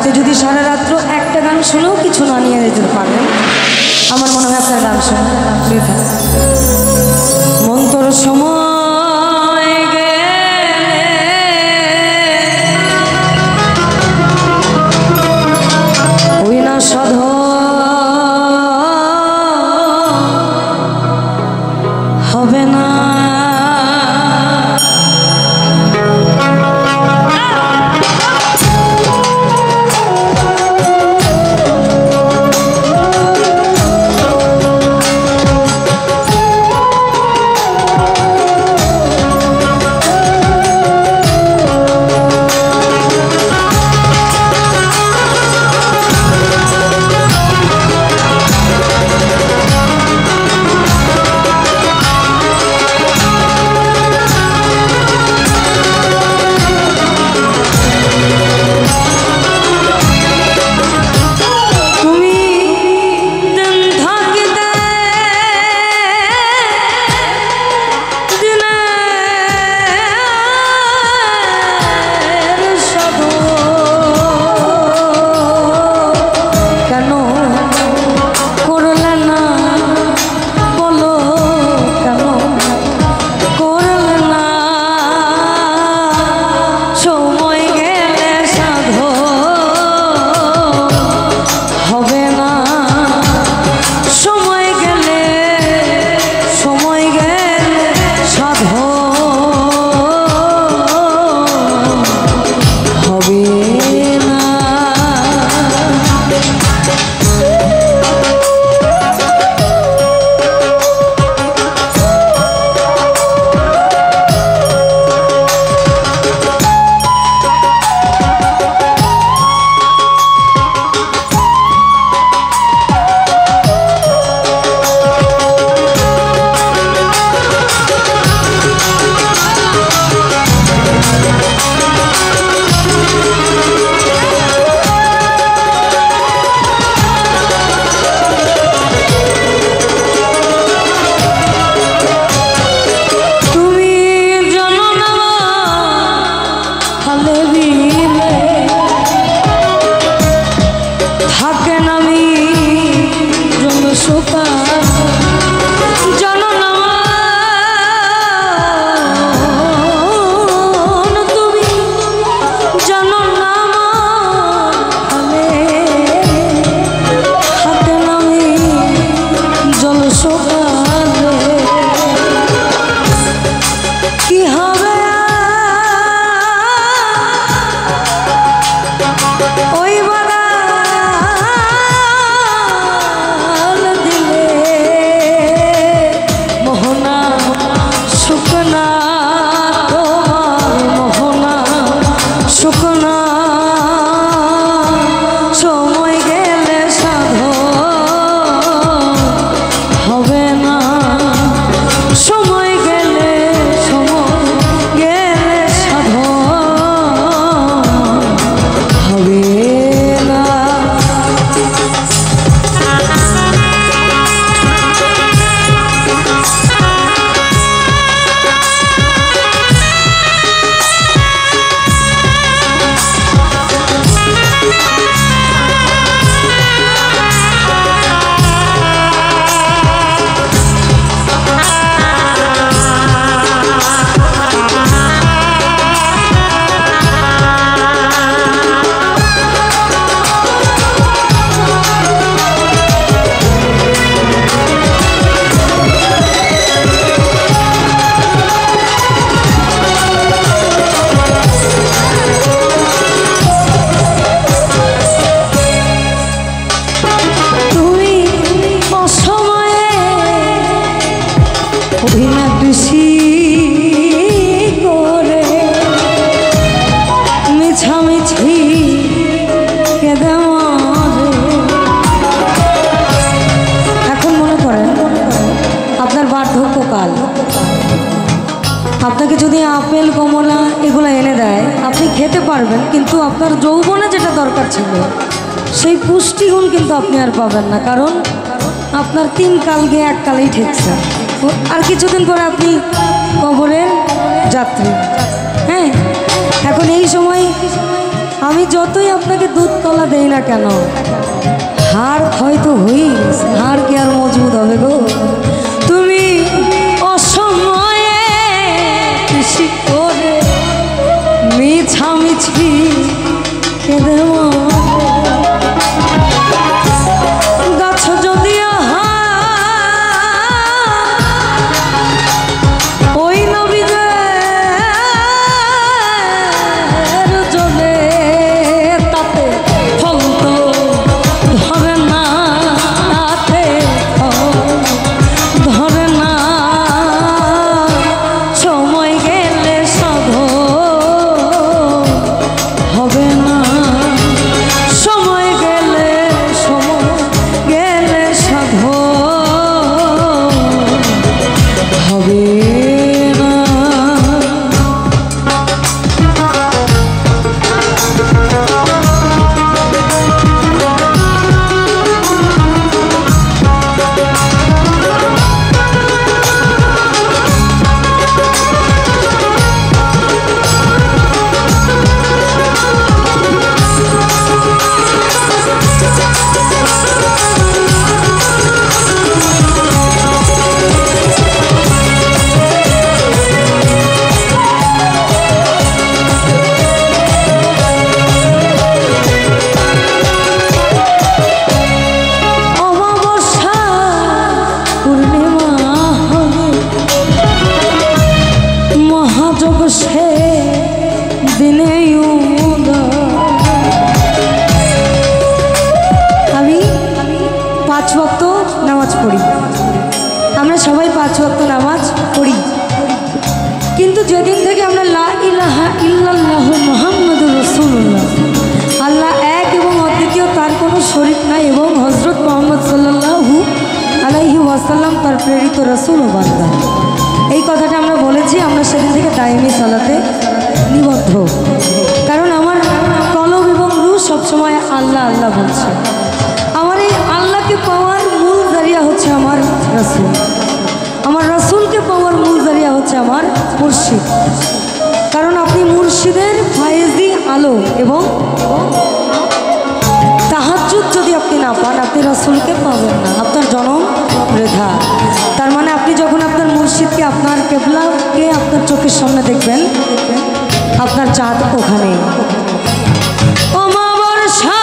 আজকে যদি সারা রাত্র একটা গান শুনেও কিছু না নিয়ে যেতে পারেন, আমার মনে হয় আপনার গান শুনে মন তোর সময় ওই না সাধ হবে না। আপনাকে যদি আপেল কমলা এগুলো এনে দেয় আপনি খেতে পারবেন, কিন্তু আপনার যৌবনে যেটা দরকার ছিল সেই পুষ্টিগুণ কিন্তু আপনি আর পাবেন না, কারণ আপনার 3 কাল গিয়ে 1 কালেই ঠেকছে। আর কিছুদিন পরে আপনি কবরের যাত্রী। হ্যাঁ, এখন এই সময় আমি যতই আপনাকে দুধ কলা দেই না কেন, হাড় হয়তো হই, হাড় কি আর মজবুত হবে গো? তুমি অসময়ে কৃষি করে মিছামিছি কেঁদে গাছ যদিও ওই নবীদের জলে তাতে ফল তো ধরে না, তাতে ধরে না, সময় গেলে সাধো হবে না, সময় গেলে সাধো হবে না। সে দিনে আমি 5 ওয়াক্ত নামাজ পড়ি, আমরা সবাই 5 ওয়াক্ত নামাজ পড়ি, কিন্তু যেদিন থেকে আমরা লা ইলাহা ইল্লাল্লাহ মুহাম্মাদুর রাসূলুল্লাহ, আল্লাহ এক এবং অদ্বিতীয়, তার কোনো শরীক নাই, এবং হযরত মুহাম্মদ সাল্লাল্লাহু আলাইহি ওয়াসাল্লাম তার প্রেরিত রাসূল ও বান্দা, এই কথাটা আমরা বলেছি, আমরা সেদিন থেকে দাইমি সালাতে নিবদ্ধ। কারণ আমার কলব এবং রূহ সবসময় আল্লাহ আল্লাহ বলছে। আমার এই আল্লাহকে পাওয়ার মূল জারিয়া হচ্ছে আমার রাসূল, আমার রাসূলকে পাওয়ার মূল জারিয়া হচ্ছে আমার মুর্শিদ। কারণ আপনি মুর্শিদের ফায়েজি আলো এবং তাহাজ্জুদ যদি আপনি না পান, আপনি রাসূলকে পাবেন না, আপনার জনম বৃথা। তার মানে আপনি যখন আপনার মুর্শিদকে, আপনার কেবলাকে আপনার চোখের সামনে দেখবেন, আপনার চাঁদ ওখানে। ও মা বর্ষা